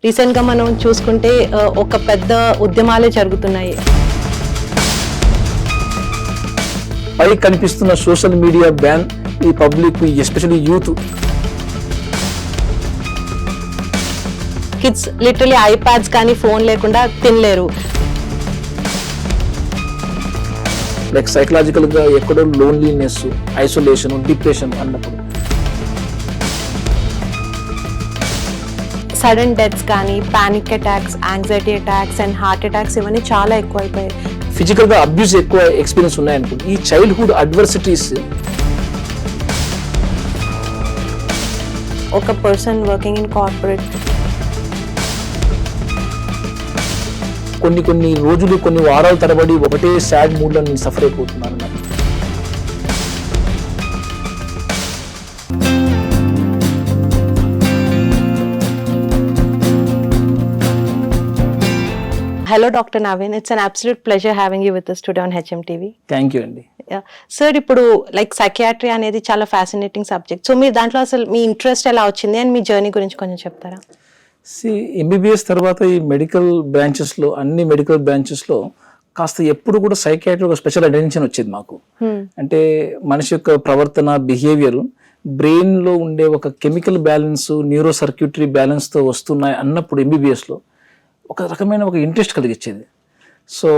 రీసెంట్గా మనం చూసుకుంటే ఒక పెద్ద ఉద్యమాలే జరుగుతున్నాయి. పై కనిపిస్తున్న సోషల్ మీడియా బ్యాన్ ఈ public especially youth kids literally iPads కానీ ఫోన్ లేకుండా తినలేరు. లైక్ సైకలాజికల్ గా ఎక్కడో లోన్లీనెస్, ఐసోలేషన్, డిప్రెషన్ అన్నప్పుడు సడన్ డెత్స్ కానీ panic attacks, anxiety attacks and heart attacks ఇవన్నీ చాలా ఎక్కువ అయిపోయాయి. ఫిజికల్ గా అబ్యూస్ ఎక్కువ ఎక్స్పీరియన్స్ ఉన్నాయనుకో. ఈ చైల్డ్హుడ్ అడ్వర్సిటీస్ ఒక పర్సన్ వర్కింగ్ ఇన్ కార్పొరేట్ కొన్ని రోజులు, కొన్ని వారాల తరబడి ఒకటే సాడ్ మూడ్ లో నేను సఫర్ అయిపోతున్నాను. Hello Dr. Naveen, it's an absolute pleasure having you with us today on HMTV. Thank you అండి. సార్, ఇప్పుడు లైక్ సైకియాట్రీ అనేది చాలా ఫ్యాసినేటింగ్ సబ్జెక్ట్. సో మీరు దాంట్లో అసలు మీ ఇంట్రెస్ట్ ఎలా వచ్చింది అండ్ మీ జర్నీ గురించి కొంచెం చెప్తారా? ఎంబీబీఎస్ తర్వాత ఈ మెడికల్ బ్రాంచెస్లో, అన్ని మెడికల్ బ్రాంచెస్లో కాస్త ఎప్పుడు కూడా సైకియాట్రీ ఒక స్పెషల్ అటెన్షన్ వచ్చేది మాకు. అంటే మనిషి యొక్క ప్రవర్తన, బిహేవియర్, బ్రెయిన్లో ఉండే ఒక కెమికల్ బ్యాలెన్స్, న్యూరో సర్క్యూటరీ బ్యాలెన్స్తో వస్తున్నాయి అన్నప్పుడు ఎంబీబీఎస్లో ఒక రకమైన ఒక ఇంట్రెస్ట్ కలిగించేది. సో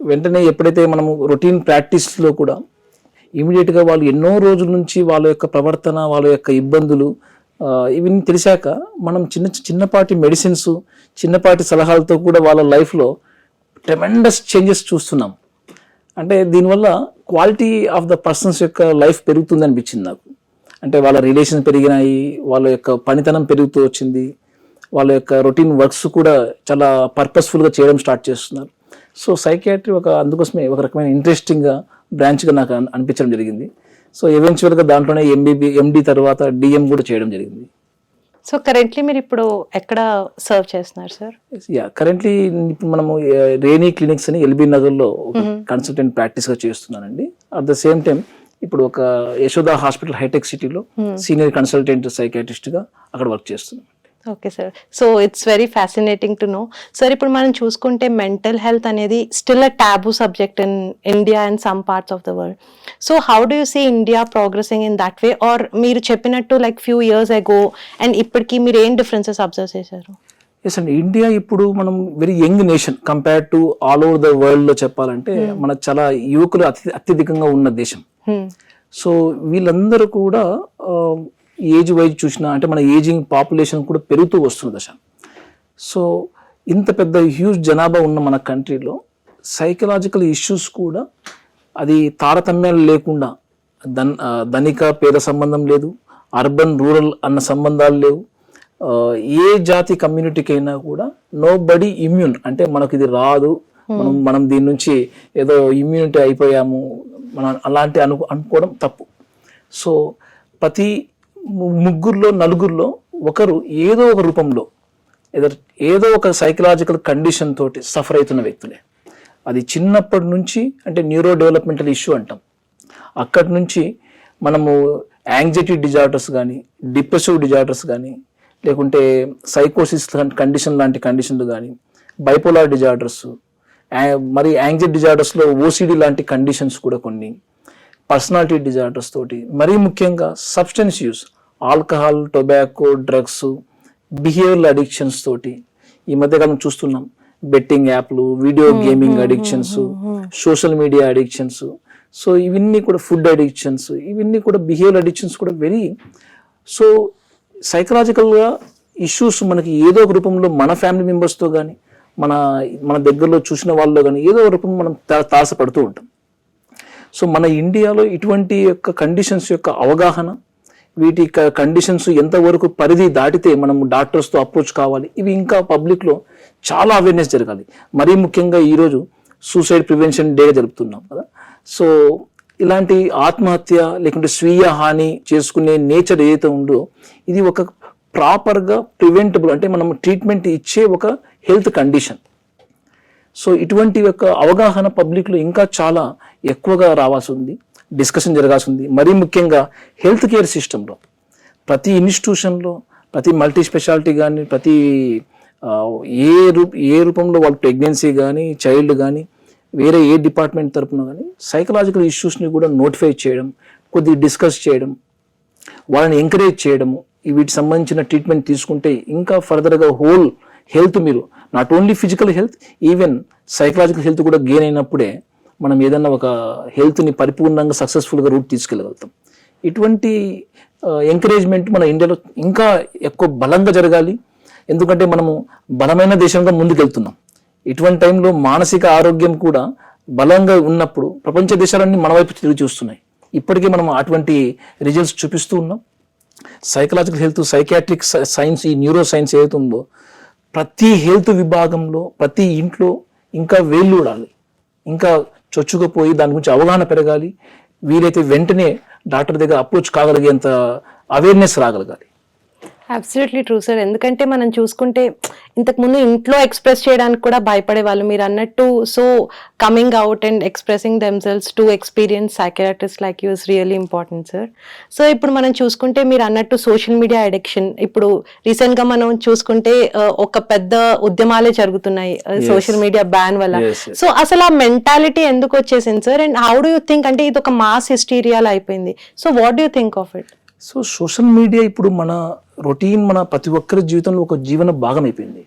వెంటనే ఎప్పుడైతే మనము రొటీన్ ప్రాక్టీస్లో కూడా ఇమీడియట్గా వాళ్ళు ఎన్నో రోజుల నుంచి వాళ్ళ యొక్క ప్రవర్తన, వాళ్ళ యొక్క ఇబ్బందులు ఇవన్నీ తెలిసాక మనం చిన్నపాటి మెడిసిన్స్, చిన్నపాటి సలహాలతో కూడా వాళ్ళ లైఫ్లో ట్రెమెండస్ చేంజెస్ చూస్తున్నాం. అంటే దీనివల్ల క్వాలిటీ ఆఫ్ ద పర్సన్స్ యొక్క లైఫ్ పెరుగుతుంది అనిపించింది నాకు. అంటే వాళ్ళ రిలేషన్స్ పెరిగినాయి, వాళ్ళ యొక్క పనితనం పెరుగుతూ వచ్చింది, వాళ్ళ యొక్క రొటీన్ వర్క్స్ కూడా చాలా పర్పస్ఫుల్గా చేయడం స్టార్ట్ చేస్తున్నారు. సో సైకియాట్రీ అందుకోసమే ఒక రకమైన ఇంట్రెస్టింగ్గా బ్రాంచ్గా నాకు అనిపించడం జరిగింది. సో ఎవెన్చువల్గా దాంట్లోనే ఎండి తర్వాత డిఎం కూడా చేయడం జరిగింది. సో కరెంట్లీ మీరు ఇప్పుడు ఎక్కడ సర్వ్ చేస్తున్నారు సార్? కరెంట్లీ ఇప్పుడు మనము రేనీ క్లినిక్స్ అని ఎల్బీ నగర్లో కన్సల్టెంట్ ప్రాక్టీస్గా చేస్తున్నానండి. అట్ ద సేమ్ టైం ఇప్పుడు ఒక యశోదా హాస్పిటల్ హైటెక్ సిటీలో సీనియర్ కన్సల్టెంట్ సైకియాట్రిస్ట్గా అక్కడ వర్క్ చేస్తున్నాను. Okay sir. So it's very fascinating to know. Sir, ఇప్పుడు మనం చూసుకుంటే మెంటల్ హెల్త్ అనేది still a taboo subject in India and some parts of the world. So how do you see India progressing in that way? Or మీరు చెప్పినట్టు like few years ago and ఇప్పటికీ మీరు ఏం differences observe చేశారు? Yes అండి, India ఇప్పుడు మనం very young nation compare to all over the world లో చెప్పాలంటే మన చాలా యువకులు అత్యధికంగా ఉన్న దేశం. సో వీళ్ళందరూ కూడా ఏజ్ వైజ్ చూసినా అంటే మన ఏజింగ్ పాపులేషన్ కూడా పెరుగుతూ వస్తున్న దశ. సో ఇంత పెద్ద హ్యూజ్ జనాభా ఉన్న మన కంట్రీలో సైకలాజికల్ ఇష్యూస్ కూడా అది తారతమ్యాలు లేకుండా ధనిక పేద సంబంధం లేదు, అర్బన్ రూరల్ అన్న సంబంధాలు లేవు. ఏ జాతి కమ్యూనిటీకి అయినా కూడా నో బడీ ఇమ్యూన్, అంటే మనకు ఇది రాదు, మనం దీని నుంచి ఏదో ఇమ్యూనిటీ అయిపోయాము మనం అలాంటి అనుకోవడం తప్పు. సో ప్రతి ముగ్గురులో నలుగురిలో ఒకరు ఏదో ఒక రూపంలో ఏదో ఒక సైకలాజికల్ కండిషన్ తోటి సఫర్ అవుతున్న వ్యక్తులే. అది చిన్నప్పటి నుంచి అంటే న్యూరో డెవలప్మెంటల్ ఇష్యూ అంటాం, అక్కడి నుంచి మనము యాంగ్జైటీ డిజార్డర్స్ కానీ, డిప్రెసివ్ డిజార్డర్స్ కానీ, లేకుంటే సైకోసిస్ కండిషన్ లాంటి కండిషన్లు కానీ, బైపోలార్ డిజార్డర్స్, మరి యాంగ్జైటీ డిజార్డర్స్లో ఓసిడి లాంటి కండిషన్స్ కూడా కొన్ని, పర్సనాలిటీ డిజార్డర్స్ తోటి, మరీ ముఖ్యంగా substance use, alcohol, tobacco, drugs, behavioural addictions తోటి ఈ మధ్యకాలం చూస్తున్నాం. బెట్టింగ్ యాప్లు, video gaming addictions, social media addictions. So ఇవన్నీ కూడా ఫుడ్ అడిక్షన్స్, ఇవన్నీ కూడా బిహేవియరల్ అడిక్షన్స్ కూడా వెరీ. సో సైకలాజికల్గా ఇష్యూస్ మనకి ఏదో ఒక రూపంలో మన ఫ్యామిలీ మెంబర్స్తో కానీ, మన దగ్గరలో చూసిన వాళ్ళలో కానీ ఏదో ఒక రూపంలో మనం తారసపడుతూ ఉంటాం. సో మన ఇండియాలో ఇటువంటి యొక్క కండిషన్స్ యొక్క అవగాహన, వీటి కండిషన్స్ ఎంతవరకు పరిధి దాటితే మనం డాక్టర్స్తో అప్రోచ్ కావాలి, ఇవి ఇంకా పబ్లిక్లో చాలా అవేర్నెస్ జరగాలి. మరీ ముఖ్యంగా ఈరోజు సూసైడ్ ప్రివెన్షన్ డే జరుపుతున్నాం కదా. సో ఇలాంటి ఆత్మహత్య లేకుంటే స్వీయ హాని చేసుకునే నేచర్ ఏదైతే ఉందో ఇది ఒక ప్రాపర్గా ప్రివెంటబుల్, అంటే మనం ట్రీట్మెంట్ ఇచ్చే ఒక హెల్త్ కండిషన్. సో ఇటువంటి యొక్క అవగాహన పబ్లిక్లో ఇంకా చాలా ఎక్కువగా రావాల్సి ఉంది, డిస్కషన్ జరగాల్సి ఉంది. మరీ ముఖ్యంగా హెల్త్ కేర్ సిస్టంలో ప్రతి ఇన్స్టిట్యూషన్లో, ప్రతి మల్టీ స్పెషాలిటీ కానీ, ప్రతి ఏ రూపంలో వాళ్ళ ప్రెగ్నెన్సీ కానీ చైల్డ్ కానీ వేరే ఏ డిపార్ట్మెంట్ తరపున కానీ సైకలాజికల్ ఇష్యూస్ని కూడా నోటిఫై చేయడం, కొద్దిగా డిస్కస్ చేయడం, వాళ్ళని ఎంకరేజ్ చేయడము, వీటికి సంబంధించిన ట్రీట్మెంట్ తీసుకుంటే ఇంకా ఫర్దర్గా హోల్ హెల్త్, మీరు not only physical health, even psychological health కూడా గెయిన్ అయినప్పుడే మనం ఏదన్నా ఒక హెల్త్ని పరిపూర్ణంగా సక్సెస్ఫుల్గా రూట్ తీసుకెళ్ళగలుగుతాం. ఇటువంటి ఎంకరేజ్మెంట్ మన ఇండియాలో ఇంకా ఎక్కువ బలంగా జరగాలి. ఎందుకంటే మనము బలమైన దేశంగా ముందుకెళ్తున్నాం. ఇటువంటి టైంలో మానసిక ఆరోగ్యం కూడా బలంగా ఉన్నప్పుడు ప్రపంచ దేశాలన్నీ మన వైపు తిరిగి చూస్తున్నాయి. ఇప్పటికే మనం అటువంటి రిజల్ట్స్ చూపిస్తూ ఉన్నాం. సైకలాజికల్ హెల్త్, సైకియాట్రిక్ సైన్స్, ఈ న్యూరో సైన్స్ ఏదైతే ఉందో ప్రతి హెల్త్ విభాగంలో ప్రతి ఇంట్లో ఇంకా వేళ్ళూడాలి, ఇంకా చొచ్చుకుపోయి దాని గురించి అవగాహన పెరగాలి. వీలైతే వెంటనే డాక్టర్ దగ్గర అప్రోచ్ కాగలిగేంత అవేర్నెస్ రాగలగాలి. Absolutely true sir. ఎందుకంటే మనం చూసుకుంటే ఇంతకుముందు ఇంట్లో ఎక్స్ప్రెస్ చేయడానికి కూడా భయపడే వాళ్ళు, మీరు అన్నట్టు. So coming out and expressing themselves to experience psychiatrist like you is really important sir. So ఇప్పుడు మనం చూసుకుంటే మీరు అన్నట్టు సోషల్ మీడియా అడిక్షన్, ఇప్పుడు రీసెంట్ గా మనం చూసుకుంటే ఒక పెద్ద ఉద్యమాలే జరుగుతున్నాయి సోషల్ మీడియా బ్యాన్ వల్ల. సో అసలు ఆ మెంటాలిటీ ఎందుకు వచ్చేసింది sir? And how do you think, అంటే ఇది ఒక మాస్ హిస్టీరియాలో అయిపోయింది. So what do you think of it? So social media ఇప్పుడు మన రొటీన్, మన ప్రతి ఒక్కరి జీవితంలో ఒక జీవన భాగం అయిపోయింది.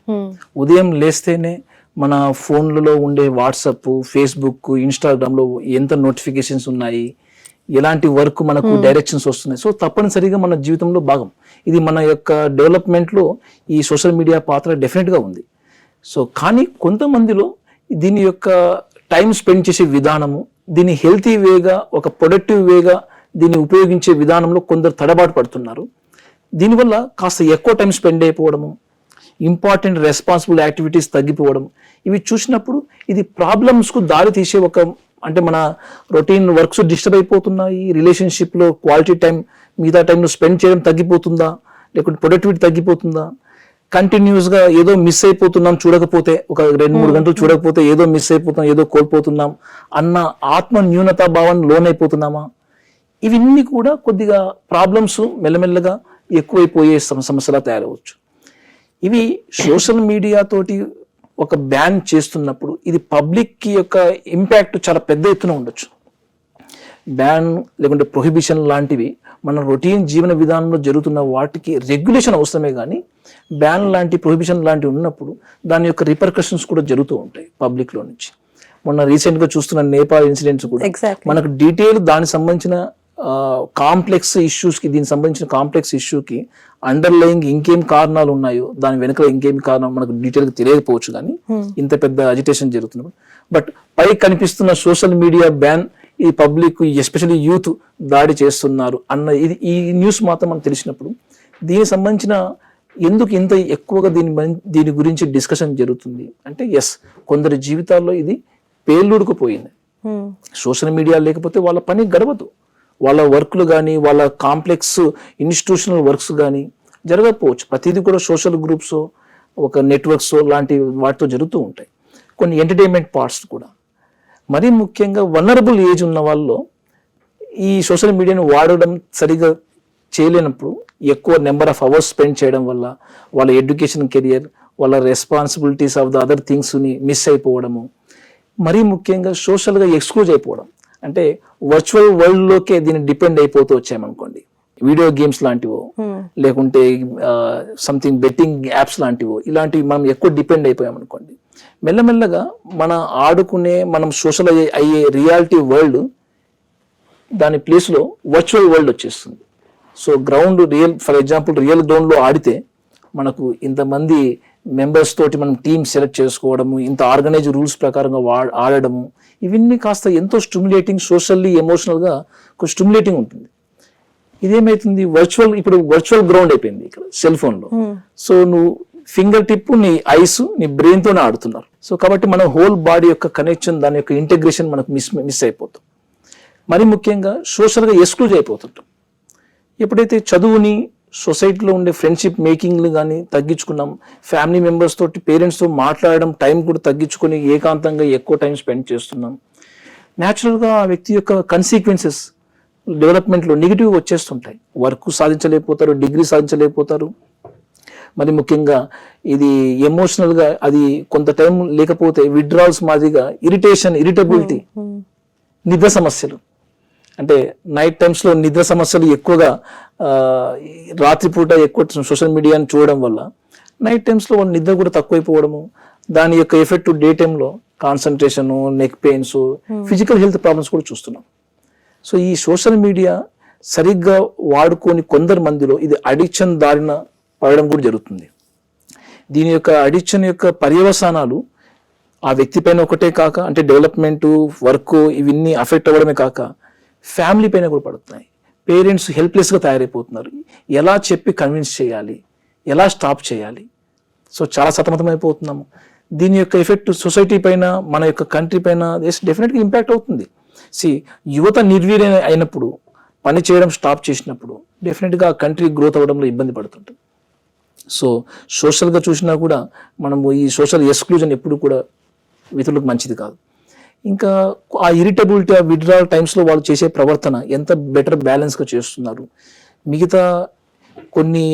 ఉదయం లేస్తేనే మన ఫోన్లలో ఉండే వాట్సాప్, ఫేస్బుక్, ఇన్స్టాగ్రామ్లో ఎంత నోటిఫికేషన్స్ ఉన్నాయి, ఎలాంటి వర్క్ మనకు డైరెక్షన్స్ వస్తున్నాయి. సో తప్పనిసరిగా మన జీవితంలో భాగం. ఇది మన యొక్క డెవలప్మెంట్లో ఈ సోషల్ మీడియా పాత్ర డెఫినెట్గా ఉంది. సో కానీ కొంతమందిలో దీని యొక్క టైం స్పెండ్ చేసే విధానము, దీన్ని హెల్తీ వేగా, ఒక ప్రొడక్టివ్ వేగా దీన్ని ఉపయోగించే విధానంలో కొందరు తడబాటు పడుతున్నారు. దీనివల్ల కాస్త ఎక్కువ టైం స్పెండ్ అయిపోవడము, ఇంపార్టెంట్ రెస్పాన్సిబుల్ యాక్టివిటీస్ తగ్గిపోవడం, ఇవి చూసినప్పుడు ఇది ప్రాబ్లమ్స్కు దారి తీసే ఒక, అంటే మన రొటీన్ వర్క్స్ డిస్టర్బ్ అయిపోతున్నాయి, రిలేషన్షిప్లో క్వాలిటీ టైం మిగతా టైంలో స్పెండ్ చేయడం తగ్గిపోతుందా, లేకుంటే ప్రొడక్టివిటీ తగ్గిపోతుందా, కంటిన్యూస్గా ఏదో మిస్ అయిపోతున్నాం చూడకపోతే, ఒక 2-3 గంటలు చూడకపోతే ఏదో మిస్ అయిపోతున్నాం, ఏదో కోల్పోతున్నాం అన్న ఆత్మ న్యూనతా భావాన్ని లోనైపోతున్నామా, ఇవన్నీ కూడా కొద్దిగా ప్రాబ్లమ్స్ మెల్లమెల్లగా ఎక్కువైపోయే సమస్యలా తయారవచ్చు. ఇవి సోషల్ మీడియా తోటి ఒక బ్యాన్ చేస్తున్నప్పుడు ఇది పబ్లిక్ యొక్క ఇంపాక్ట్ చాలా పెద్ద ఎత్తున ఉండొచ్చు. బ్యాన్ లేకుంటే ప్రొహిబిషన్ లాంటివి మన రొటీన్ జీవన విధానంలో జరుగుతున్న వాటికి రెగ్యులేషన్ అవసరమే, కానీ బ్యాన్ లాంటి, ప్రొహిబిషన్ లాంటివి ఉన్నప్పుడు దాని యొక్క రిపర్కషన్స్ కూడా జరుగుతూ ఉంటాయి పబ్లిక్లో నుంచి. మొన్న రీసెంట్గా చూస్తున్న నేపాల్ ఇన్సిడెంట్స్ కూడా మనకు డీటెయిల్ దానికి సంబంధించిన కాంప్లెక్స్ ఇష్యూస్కి, దీనికి సంబంధించిన కాంప్లెక్స్ ఇష్యూకి అండర్లయింగ్ ఇంకేం కారణాలు ఉన్నాయో, దాని వెనుక ఇంకేం కారణం మనకు డీటెయిల్గా తెలియకపోవచ్చు, కానీ ఇంత పెద్ద అజిటేషన్ జరుగుతున్నప్పుడు. బట్ పై కనిపిస్తున్న సోషల్ మీడియా బ్యాన్ ఈ పబ్లిక్, ఎస్పెషల్లీ యూత్ దాడి చేస్తున్నారు అన్న ఇది, ఈ న్యూస్ మాత్రం మనకు తెలిసినప్పుడు దీనికి సంబంధించిన ఎందుకు ఇంత ఎక్కువగా దీని గురించి డిస్కషన్ జరుగుతుంది అంటే, ఎస్, కొందరి జీవితాల్లో ఇది పేలుడుకుపోయింది. సోషల్ మీడియా లేకపోతే వాళ్ళ పని గడవదు, వాళ్ళ వర్క్లు కానీ, వాళ్ళ కాంప్లెక్స్ ఇన్స్టిట్యూషనల్ వర్క్స్ కానీ జరగకపోవచ్చు. ప్రతిదీ కూడా సోషల్ గ్రూప్స్, ఒక నెట్వర్క్స్ లాంటి వాటితో జరుగుతూ ఉంటాయి. కొన్ని ఎంటర్టైన్మెంట్ పార్ట్స్ కూడా. మరీ ముఖ్యంగా వల్నరబుల్ ఏజ్ ఉన్న వాళ్ళు ఈ సోషల్ మీడియాను వాడడం సరిగా చేయలేనప్పుడు ఎక్కువ నెంబర్ ఆఫ్ అవర్స్ స్పెండ్ చేయడం వల్ల వాళ్ళ ఎడ్యుకేషన్ కెరియర్, వాళ్ళ రెస్పాన్సిబిలిటీస్ ఆఫ్ ద అదర్ థింగ్స్ని మిస్ అయిపోవడము, మరీ ముఖ్యంగా సోషల్గా ఎక్స్క్లూజ్ అయిపోవడం. అంటే వర్చువల్ వరల్డ్లోకే దీన్ని డిపెండ్ అయిపోతూ వచ్చామనుకోండి, వీడియో గేమ్స్ లాంటివో లేకుంటే సంథింగ్ బెట్టింగ్ యాప్స్ లాంటివో, ఇలాంటివి మనం ఎక్కువ డిపెండ్ అయిపోయామనుకోండి, మెల్లమెల్లగా మనం సోషల్ అయ్యే రియాలిటీ వరల్డ్ దాని ప్లేస్లో వర్చువల్ వరల్డ్ వచ్చేస్తుంది. So ground for example real గ్రౌండ్లో ఆడితే మనకు ఇంతమంది మెంబర్స్ తోటి మనం టీమ్ సెలెక్ట్ చేసుకోవడము, ఇంత ఆర్గనైజ్ రూల్స్ ప్రకారంగా ఆడడము, ఇవన్నీ కాస్త ఎంతో స్టిమ్యులేటింగ్, సోషల్లీ ఎమోషనల్గా కొంచెం స్టిమ్యులేటింగ్ ఉంటుంది. ఇదేమైతుంది, ఇప్పుడు వర్చువల్ గ్రౌండ్ అయిపోయింది ఇక్కడ సెల్ ఫోన్లో. సో నువ్వు ఫింగర్ టిప్, నీ ఐస్, నీ బ్రెయిన్ తోనే ఆడుతున్నారు. సో కాబట్టి మన హోల్ బాడీ యొక్క కనెక్షన్, దాని యొక్క ఇంటెగ్రేషన్ మనకు మిస్ అయిపోతాం. మరి ముఖ్యంగా సోషల్గా ఎక్స్క్లూజ్ అయిపోతుంటాం. ఎప్పుడైతే చదువుని, సొసైటీలో ఉండే ఫ్రెండ్షిప్ మేకింగ్లు కానీ తగ్గించుకున్నాం, ఫ్యామిలీ మెంబర్స్ తోటి, పేరెంట్స్తో మాట్లాడడం టైం కూడా తగ్గించుకొని ఏకాంతంగా ఎక్కువ టైం స్పెండ్ చేస్తున్నాం, న్యాచురల్గా ఆ వ్యక్తి యొక్క కన్సిక్వెన్సెస్ డెవలప్మెంట్లో నెగిటివ్ వచ్చేస్తుంటాయి. వర్క్ సాధించలేకపోతారు, డిగ్రీ సాధించలేకపోతారు, మరి ముఖ్యంగా ఇది ఎమోషనల్గా అది కొంత టైం లేకపోతే విత్డ్రాల్స్ మాదిరిగా ఇరిటబిలిటీ, నిద్ర సమస్యలు, అంటే నైట్ టైమ్స్లో నిద్ర సమస్యలు ఎక్కువగా, రాత్రిపూట ఎక్కువ సోషల్ మీడియాని చూడడం వల్ల నైట్ టైమ్స్లో వాళ్ళ నిద్ర కూడా తక్కువైపోవడము, దాని యొక్క ఎఫెక్ట్ డే టైంలో concentration, neck pains, physical health problems కూడా చూస్తున్నాం. సో ఈ సోషల్ మీడియా సరిగ్గా వాడుకొని కొందరు మందిలో ఇది అడిక్షన్ దారిన పడడం కూడా జరుగుతుంది. దీని యొక్క అడిక్షన్ యొక్క పర్యవసానాలు ఆ వ్యక్తి పైన ఒకటే కాక, అంటే డెవలప్మెంట్, వర్క్ ఇవన్నీ అఫెక్ట్ అవ్వడమే కాక ఫ్యామిలీ పైన కూడా పడుతున్నాయి. పేరెంట్స్ హెల్ప్లెస్గా తయారైపోతున్నారు. ఎలా చెప్పి కన్విన్స్ చేయాలి, ఎలా స్టాప్ చేయాలి, సో చాలా సతమతమైపోతున్నాము. దీని యొక్క ఎఫెక్ట్ సొసైటీ పైన, మన యొక్క కంట్రీ పైన డెఫినెట్గా ఇంపాక్ట్ అవుతుంది. యువత నిర్వీర్యం అయినప్పుడు, పని చేయడం స్టాప్ చేసినప్పుడు డెఫినెట్గా ఆ కంట్రీ గ్రోత్ అవ్వడంలో ఇబ్బంది పడుతుంటుంది. సో సోషల్గా చూసినా కూడా మనము ఈ సోషల్ ఎక్స్క్లూజన్ ఎప్పుడు కూడా ఇతరులకు మంచిది కాదు. ఇంకా ఆ ఇరిటబిలిటీ, ఆ విత్డ్రాల్ టైమ్స్లో వాళ్ళు చేసే ప్రవర్తన ఎంత బెటర్ బ్యాలెన్స్గా చేస్తున్నారు. మిగతా కొన్ని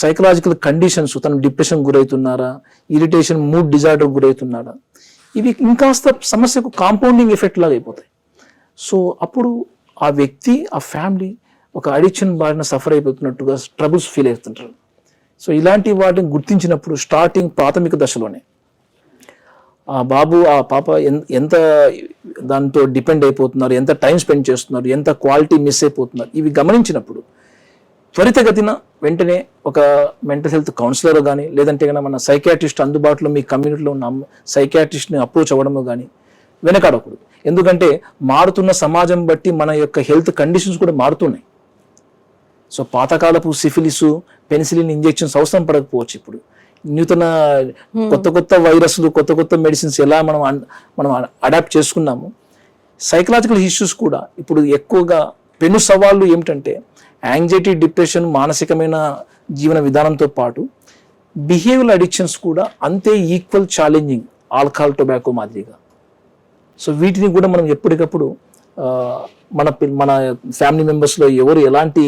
సైకలాజికల్ కండిషన్స్, తను డిప్రెషన్ గురవుతున్నారా, ఇరిటేషన్, మూడ్ డిజార్డర్ గురవుతున్నారా, ఇవి ఇంకాస్త సమస్యకు కాంపౌండింగ్ ఎఫెక్ట్ లాగా అయిపోతాయి. సో అప్పుడు ఆ వ్యక్తి, ఆ ఫ్యామిలీ ఒక అడిక్షన్ బారిన సఫర్ అయిపోతున్నట్టుగా ట్రబుల్స్ ఫీల్ అవుతుంటారు. సో ఇలాంటి వాటిని గుర్తించినప్పుడు స్టార్టింగ్ ప్రాథమిక దశలోనే ఆ బాబు, ఆ పాప ఎంత దాంతో డిపెండ్ అయిపోతున్నారు, ఎంత టైం స్పెండ్ చేస్తున్నారు, ఎంత క్వాలిటీ మిస్ అయిపోతున్నారు, ఇవి గమనించినప్పుడు త్వరితగతిన వెంటనే ఒక మెంటల్ హెల్త్ కౌన్సిలర్ కానీ, లేదంటే కనుక మన సైకియాట్రిస్ట్ అందుబాటులో మీ కమ్యూనిటీలో ఉన్న సైకియాట్రిస్ట్ని అప్రోచ్ అవ్వడము కానీ వెనకాడకూడదు. ఎందుకంటే మారుతున్న సమాజం బట్టి మన యొక్క హెల్త్ కండిషన్స్ కూడా మారుతున్నాయి. సో పాతకాలపు సిఫిలిస్, పెన్సిలిన్ ఇంజెక్షన్స్ అవసరం పడకపోవచ్చు. ఇప్పుడు నూతన కొత్త వైరస్లు, కొత్త మెడిసిన్స్ ఎలా మనం అడాప్ట్ చేసుకున్నాము. సైకలాజికల్ ఇష్యూస్ కూడా ఇప్పుడు ఎక్కువగా పెను సవాళ్ళు ఏమిటంటే యాంగ్జైటీ, డిప్రెషన్, మానసికమైన జీవన విధానంతో పాటు బిహేవియరల్ అడిక్షన్స్ కూడా అంతే ఈక్వల్ ఛాలెంజింగ్, ఆల్కహాల్, టొబాకో మాదిరిగా. సో వీటిని కూడా మనం ఎప్పటికప్పుడు మన ఫ్యామిలీ మెంబర్స్లో ఎవరు ఎలాంటి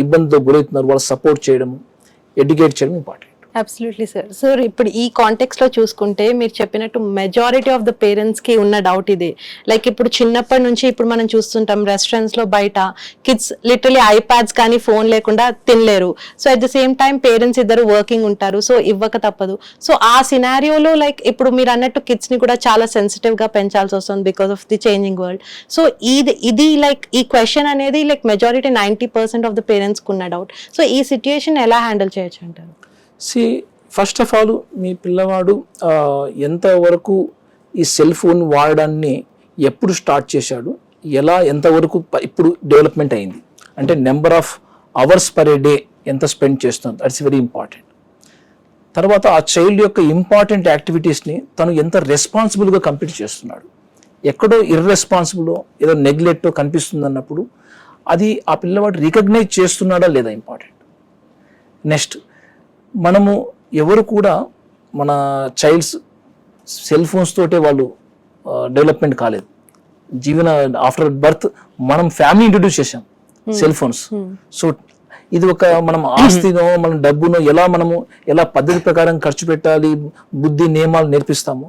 ఇబ్బందితో గురవుతున్నారు వాళ్ళు సపోర్ట్ చేయడం, ఎడ్యుకేట్ చేయడం ఇంపార్టెంట్. Absolutely sir. సార్ ఇప్పుడు ఈ కాంటెక్స్ట్ లో చూసుకుంటే మీరు చెప్పినట్టు మెజారిటీ ఆఫ్ ద పేరెంట్స్ కి ఉన్న డౌట్ ఇదే. లైక్ ఇప్పుడు చిన్నప్పటి నుంచి ఇప్పుడు మనం చూస్తుంటాం రెస్టారెంట్స్ లో బయట కిడ్స్ లిటరలీ ఐప్యాడ్స్ కానీ ఫోన్ లేకుండా తినలేరు. So at the same time parents ఇద్దరు వర్కింగ్ ఉంటారు, సో ఇవ్వక తప్పదు. సో ఆ సినారియోలో లైక్ ఇప్పుడు మీరు అన్నట్టు కిడ్స్ ని కూడా చాలా సెన్సిటివ్ గా పెంచాల్సి వస్తుంది because of the changing world. So ఇది లైక్ ఈ క్వశ్చన్ అనేది like majority 90% of the parents కు ఉన్న డౌట్. సో ఈ సిచ్యుయేషన్ ఎలా హ్యాండిల్ చేయొచ్చు అంటారు? ఫస్ట్ ఆఫ్ ఆల్ మీ పిల్లవాడు ఎంతవరకు ఈ సెల్ ఫోన్ వాడడాన్ని ఎప్పుడు స్టార్ట్ చేశాడు, ఎంతవరకు ఇప్పుడు డెవలప్మెంట్ అయింది అంటే number of hours per day ఎంత స్పెండ్ చేస్తుంది, దట్స్ వెరీ ఇంపార్టెంట్. తర్వాత ఆ చైల్డ్ యొక్క ఇంపార్టెంట్ యాక్టివిటీస్ని తను ఎంత రెస్పాన్సిబుల్గా కంప్లీట్ చేస్తున్నాడు. ఎక్కడో ఇర్రెస్పాన్సిబుల్, ఏదో నెగ్లెక్ట్ కనిపిస్తుంది అన్నప్పుడు అది ఆ పిల్లవాడు రికగ్నైజ్ చేస్తున్నాడా లేదా ఇంపార్టెంట్. నెక్స్ట్, మనము ఎవరు కూడా మన చైల్డ్స్ సెల్ ఫోన్స్ తోటే వాళ్ళు డెవలప్మెంట్ కాలేదు. ఆఫ్టర్ బర్త్ మనం ఫ్యామిలీ ఇంట్రడ్యూస్ చేసాం సెల్ ఫోన్స్. సో ఇది ఒక మనం ఆస్తినో మన డబ్బునో ఎలా పద్ధతి ప్రకారం ఖర్చు పెట్టాలి, బుద్ధి నియమాలు నేర్పిస్తాము,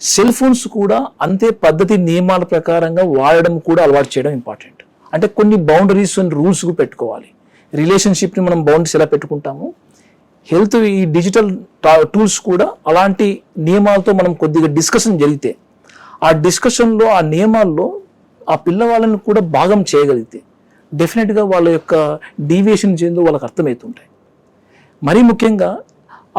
సెల్ ఫోన్స్ కూడా అంతే పద్ధతి నియమాల ప్రకారంగా వాడడం కూడా అలవాటు చేయడం ఇంపార్టెంట్. అంటే కొన్ని బౌండరీస్ అండ్ రూల్స్ పెట్టుకోవాలి. రిలేషన్షిప్ని మనం బౌండరీస్ ఎలా పెట్టుకుంటాము, హెల్త్ ఈ డిజిటల్ టూల్స్ కూడా అలాంటి నియమాలతో మనం కొద్దిగా డిస్కషన్ జరిగితే, ఆ డిస్కషన్లో ఆ నియమాల్లో ఆ పిల్లవాళ్ళని కూడా భాగం చేయగలిగితే డెఫినెట్గా వాళ్ళ యొక్క డీవియేషన్స్ ఏందో వాళ్ళకి అర్థమవుతుంటాయి. మరీ ముఖ్యంగా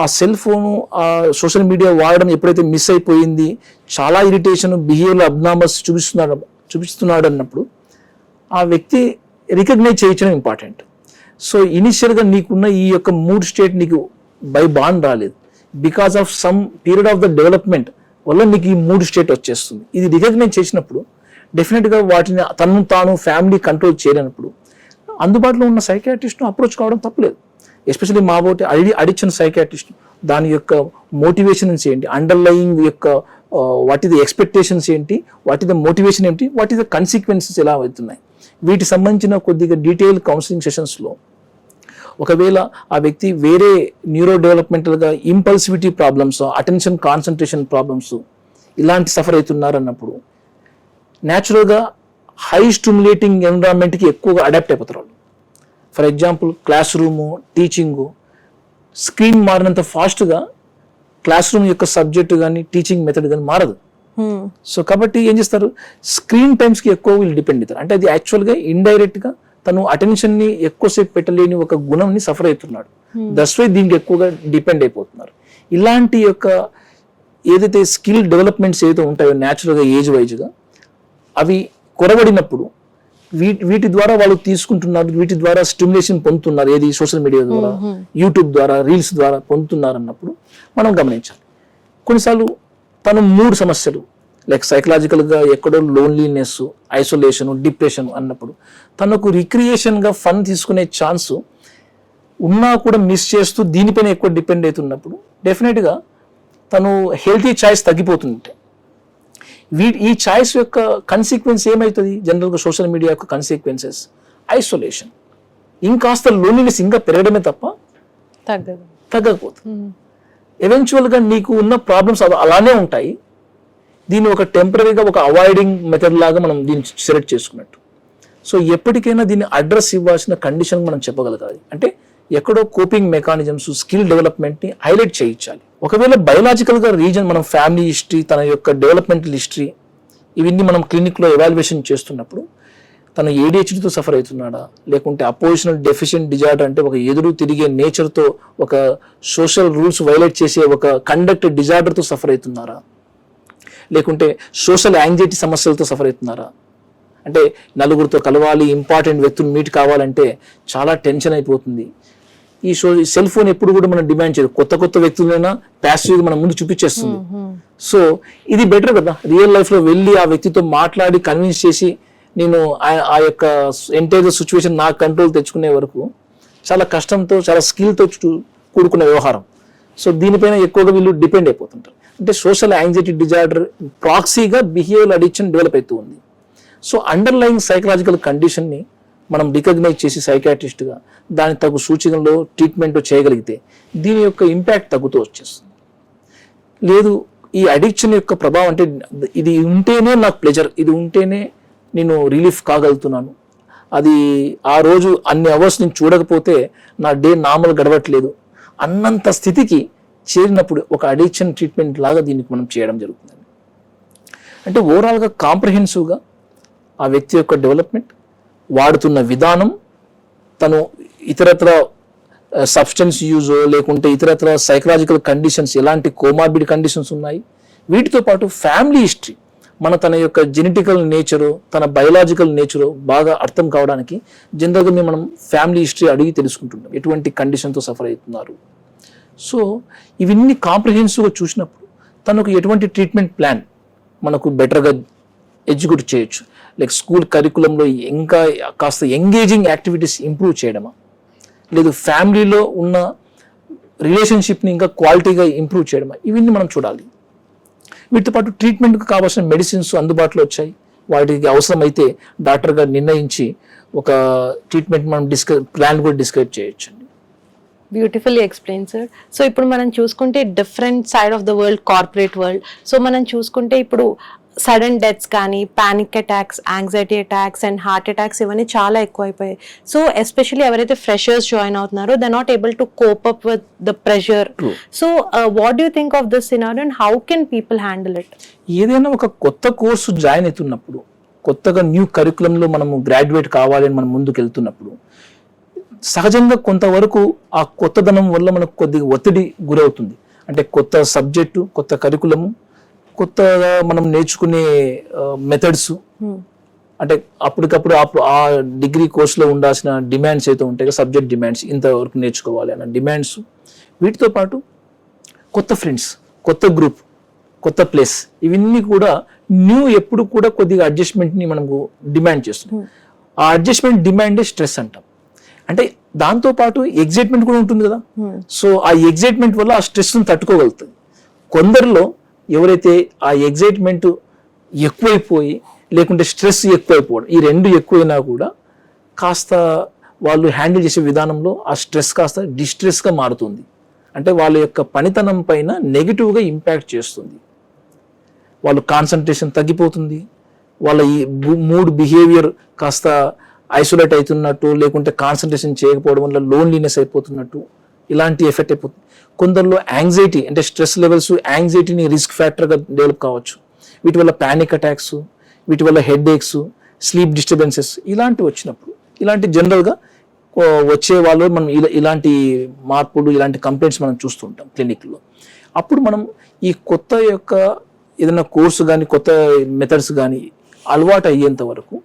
ఆ సెల్ ఫోను, ఆ సోషల్ మీడియా వాడడం ఎప్పుడైతే మిస్ అయిపోయింది, చాలా ఇరిటేషన్, బిహేవియర్ అబ్నార్మల్స్ చూపిస్తున్నాడు అన్నప్పుడు ఆ వ్యక్తి రికగ్నైజ్ చేయించడం ఇంపార్టెంట్. సో ఇనిషియల్గా నీకున్న ఈ యొక్క మూడ్ స్టేట్ నీకు బై బాండ్ రాలేదు, because of some period of the development వల్ల నీకు ఈ మూడ్ స్టేట్ వచ్చేస్తుంది. ఇది రికగ్నైజ్ చేసినప్పుడు డెఫినెట్గా వాటిని తాను ఫ్యామిలీ కంట్రోల్ చేయలేనప్పుడు అందుబాటులో ఉన్న సైకియాట్రిస్ట్ను అప్రోచ్ కావడం తప్పలేదు. ఎస్పెషల్లీ మా బోటి అడిక్షన్ సైకియాట్రిస్ట్, దాని యొక్క మోటివేషన్స్ ఏంటి, అండర్లయింగ్ యొక్క వాట్ ఈస్ ద ఎక్స్పెక్టేషన్స్ ఏంటి, వాట్ ఈస్ ద మోటివేషన్ ఏంటి, వాట్ ఈస్ ద కన్సిక్వెన్సెస్ ఎలా అవుతున్నాయి, వీటికి సంబంధించిన కొద్దిగా డీటెయిల్ కౌన్సిలింగ్ సెషన్స్లో ఒకవేళ ఆ వ్యక్తి వేరే న్యూరో డెవలప్మెంటల్గా impulsivity problems, attention concentration problems ఇలాంటి సఫర్ అవుతున్నారు అన్నప్పుడు న్యాచురల్గా హై స్టిమ్యులేటింగ్ ఎన్విరాన్మెంట్కి ఎక్కువగా అడాప్ట్ అయిపోతారు వాళ్ళు. For example class room, teaching, screen మారినంత ఫాస్ట్గా క్లాస్ రూమ్ యొక్క సబ్జెక్టు కానీ టీచింగ్ మెథడ్ కానీ మారదు. సో కాబట్టి ఏం చేస్తారు, స్క్రీన్ టైమ్స్కి ఎక్కువ వీళ్ళు డిపెండ్ అవుతారు. అంటే అది యాక్చువల్గా ఇండైరెక్ట్గా తను అటెన్షన్ని ఎక్కువసేపు పెట్టలేని ఒక గుణంని సఫర్ అవుతున్నాడు. దట్స్ వై దీనికి ఎక్కువగా డిపెండ్ అయిపోతున్నారు. ఇలాంటి యొక్క ఏదైతే స్కిల్ డెవలప్మెంట్స్ ఏదైతే ఉంటాయో న్యాచురల్గా ఏజ్ వైజ్గా అవి కొరబడినప్పుడు వీటి ద్వారా వాళ్ళు తీసుకుంటున్నారు, వీటి ద్వారా స్టిమ్యులేషన్ పొందుతున్నారు. ఏది సోషల్ మీడియా ద్వారా, యూట్యూబ్ ద్వారా, రీల్స్ ద్వారా పొందుతున్నారు అన్నప్పుడు మనం గమనించాలి. కొన్నిసార్లు తను 3 సమస్యలు లైక్ సైకలాజికల్గా ఎక్కడో లోన్లీనెస్, ఐసోలేషన్, డిప్రెషన్ అన్నప్పుడు తనకు రిక్రియేషన్గా ఫన్ తీసుకునే ఛాన్స్ ఉన్నా కూడా మిస్ చేస్తూ దీనిపైన ఎక్కువ డిపెండ్ అవుతున్నప్పుడు డెఫినెట్గా తను హెల్తీ చాయిస్ తగ్గిపోతుంటే ఈ చాయిస్ యొక్క కన్సిక్వెన్స్ ఏమవుతుంది? జనరల్గా సోషల్ మీడియా యొక్క కన్సిక్వెన్సెస్ ఐసోలేషన్, ఇంకాస్త లోన్లీనెస్ ఇంకా పెరగడమే తప్ప తగ్గకపోతుంది. ఎవెన్చువల్గా నీకు ఉన్న ప్రాబ్లమ్స్ అలానే ఉంటాయి. దీన్ని ఒక టెంపరీగా ఒక అవాయిడింగ్ మెథడ్ లాగా మనం దీన్ని సెలెక్ట్ చేసుకున్నట్టు. సో ఎప్పటికైనా దీన్ని అడ్రస్ ఇవ్వాల్సిన కండిషన్ మనం చెప్పగలగాలి. అంటే ఎక్కడో కోపింగ్ మెకానిజమ్స్, స్కిల్ డెవలప్మెంట్ని హైలైట్ చేయించాలి. ఒకవేళ బయోలాజికల్గా రీజన్ మనం ఫ్యామిలీ హిస్టరీ, తన యొక్క డెవలప్మెంటల్ హిస్టరీ ఇవన్నీ మనం క్లినిక్లో ఎవాల్యుయేషన్ చేస్తున్నప్పుడు తను ADHDతో సఫర్ అవుతున్నాడా, లేకుంటే అపోజిషనల్ డెఫిషియెంట్ డిజార్డర్ అంటే ఒక ఎదురు తిరిగే నేచర్తో ఒక సోషల్ రూల్స్ వైలేట్ చేసే ఒక కండక్ట్ డిజార్డర్తో సఫర్ అవుతున్నారా, లేకుంటే సోషల్ యాంగ్జైటీ సమస్యలతో సఫర్ అవుతున్నారా? అంటే నలుగురితో కలవాలి, ఇంపార్టెంట్ వ్యక్తులు మీట్ కావాలంటే చాలా టెన్షన్ అయిపోతుంది. ఈ సెల్ ఫోన్ ఎప్పుడు కూడా మనం డిమాండ్ చేయదు, కొత్త వ్యక్తులైనా ప్యాసివ్గా మనం ముందు చూపించేస్తుంది. సో ఇది బెటర్ కదా, రియల్ లైఫ్లో వెళ్ళి ఆ వ్యక్తితో మాట్లాడి కన్విన్స్ చేసి నేను ఆ యొక్క ఎంటైర్ సిచ్యువేషన్ నా కంట్రోల్ తెచ్చుకునే వరకు చాలా కష్టంతో, చాలా స్కిల్తో కూడుకున్న వ్యవహారం. సో దీనిపైన ఎక్కువగా వీళ్ళు డిపెండ్ అయిపోతుంటారు. అంటే సోషల్ యాంగ్జైటీ డిజార్డర్ ప్రాక్సీగా బిహేవియర్ అడిక్షన్ డెవలప్ అవుతూ ఉంది. సో అండర్లయింగ్ సైకలాజికల్ కండిషన్ని మనం రికగ్నైజ్ చేసి సైకాట్రిస్ట్గా దాని తగు సూచనలో ట్రీట్మెంట్ చేయగలిగితే దీని యొక్క ఇంపాక్ట్ తగ్గుతూ వచ్చేస్తుంది. లేదు ఈ అడిక్షన్ యొక్క ప్రభావం అంటే ఇది ఉంటేనే నాకు ప్లెజర్, ఇది ఉంటేనే నేను రిలీఫ్ కాగలుగుతున్నాను, అది ఆ రోజు అన్ని అవర్స్ నేను చూడకపోతే నా డే నార్మల్ గడవట్లేదు అన్నంత స్థితికి చేరినప్పుడు ఒక అడిక్షన్ ట్రీట్మెంట్ లాగా దీనికి మనం చేయడం జరుగుతుంది. అంటే ఓవరాల్గా కాంప్రహెన్సివ్గా ఆ వ్యక్తి యొక్క డెవలప్మెంట్, వాడుతున్న విధానం, తను ఇతరత్ర సబ్స్టెన్స్ యూజో లేకుంటే ఇతరత్ర సైకలాజికల్ కండిషన్స్, ఎలాంటి కోమార్బిడ్ కండిషన్స్ ఉన్నాయి, వీటితో పాటు ఫ్యామిలీ హిస్టరీ, తన యొక్క జెనెటికల్ నేచరు, తన బయోలాజికల్ నేచరు బాగా అర్థం కావడానికి జనరల్గా మనం ఫ్యామిలీ హిస్టరీ అడిగి తెలుసుకుంటున్నాం, ఎటువంటి కండిషన్తో సఫర్ అవుతున్నారు. సో ఇవన్నీ కాంప్రహెన్సివ్గా చూసినప్పుడు తనకు ఎటువంటి ట్రీట్మెంట్ ప్లాన్ మనకు బెటర్గా ఎగ్జిక్యూట్ చేయొచ్చు. లైక్ స్కూల్ కరికులంలో ఇంకా కాస్త ఎంగేజింగ్ యాక్టివిటీస్ ఇంప్రూవ్ చేయడమా, లేదు ఫ్యామిలీలో ఉన్న రిలేషన్షిప్ని ఇంకా క్వాలిటీగా ఇంప్రూవ్ చేయడమా, ఇవన్నీ మనం చూడాలి. వీటితో పాటు ట్రీట్మెంట్కి కావాల్సిన మెడిసిన్స్ అందుబాటులో వచ్చాయి, వాటికి అవసరమైతే డాక్టర్ గారు నిర్ణయించి ఒక ట్రీట్మెంట్ మనం ప్లాన్ కూడా డిస్క్రైబ్ చేయొచ్చు. Beautifully explain sir. సో ఇప్పుడు మనం చూసుకుంటే different side of the world, corporate world, so మనం చూసుకుంటే ఇప్పుడు సడన్ డెత్స్ కానీ, panic attacks, anxiety attacks and heart attacks ఇవన్నీ చాలా ఎక్కువైపోయాయి. సో ఎస్పెషల్లీ ఎవరైతే ఫ్రెషర్స్ జాయిన్ అవుతున్నారో they not able to cope up with the pressure. So what do you think of this scenario and how can people handle it? ఏదైనా ఒక కొత్త course join అవుతున్నప్పుడు, కొత్తగా న్యూ కరికులంలో మనము గ్రాడ్యుయేట్ కావాలి అని మనం ముందుకు వెళ్తున్నప్పుడు సహజంగా కొంతవరకు ఆ కొత్తదనం వల్ల మనకు కొద్దిగా ఒత్తిడి గురవుతుంది. అంటే కొత్త సబ్జెక్టు, కొత్త కరికులము, కొత్తగా మనం నేర్చుకునే మెథడ్స్, అంటే అప్పటికప్పుడు ఆ డిగ్రీ కోర్సులో ఉండాల్సిన డిమాండ్స్ అయితే ఉంటాయి, సబ్జెక్ట్ డిమాండ్స్, ఇంతవరకు నేర్చుకోవాలి అన్న డిమాండ్స్, వీటితో పాటు కొత్త ఫ్రెండ్స్, కొత్త గ్రూప్, కొత్త ప్లేస్, ఇవన్నీ కూడా ఎప్పుడు కూడా కొద్దిగా అడ్జస్ట్మెంట్ని మనకు డిమాండ్ చేస్తుంది. ఆ అడ్జస్ట్మెంట్ డిమాండే స్ట్రెస్ అంటాం. అంటే దాంతోపాటు ఎగ్జైట్మెంట్ కూడా ఉంటుంది కదా. సో ఆ ఎగ్జైట్మెంట్ వల్ల ఆ స్ట్రెస్ని తట్టుకోగలుగుతుంది. కొందరిలో ఎవరైతే ఆ ఎగ్జైట్మెంట్ ఎక్కువైపోయి లేకుంటే స్ట్రెస్ ఎక్కువైపోవడం, ఈ రెండు ఎక్కువైనా కూడా కాస్త వాళ్ళు హ్యాండిల్ చేసే విధానంలో ఆ స్ట్రెస్ కాస్త డిస్ట్రెస్గా మారుతుంది. అంటే వాళ్ళ యొక్క పనితనం పైన నెగిటివ్గా ఇంపాక్ట్ చేస్తుంది. వాళ్ళు కాన్సన్ట్రేషన్ తగ్గిపోతుంది, వాళ్ళ ఈ మూడ్ బిహేవియర్ కాస్త ఐసోలేట్ అవుతున్నట్టు, లేకుంటే కాన్సన్ట్రేషన్ చేయకపోవడం వల్ల లోన్లీనెస్ అయిపోతున్నట్టు, ఇలాంటి ఎఫెక్ట్ అయిపోతుంది. కొందరిలో యాంగ్జైటీ అంటే స్ట్రెస్ లెవెల్స్ యాంగ్జైటీని రిస్క్ ఫ్యాక్టర్గా డెవలప్ కావచ్చు. వీటి వల్ల ప్యానిక్ అటాక్స్, వీటి వల్ల హెడ్ ఏక్స్, స్లీప్ డిస్టర్బెన్సెస్ ఇలాంటివి వచ్చినప్పుడు, ఇలాంటి జనరల్గా వచ్చే వాళ్ళు మనం ఇలాంటి మార్పులు, ఇలాంటి కంప్లైంట్స్ మనం చూస్తుంటాం క్లినిక్లో. అప్పుడు మనం ఈ కొత్త యొక్క ఏదైనా కోర్సు కానీ కొత్త మెథడ్స్ కానీ అలవాటు అయ్యేంత వరకు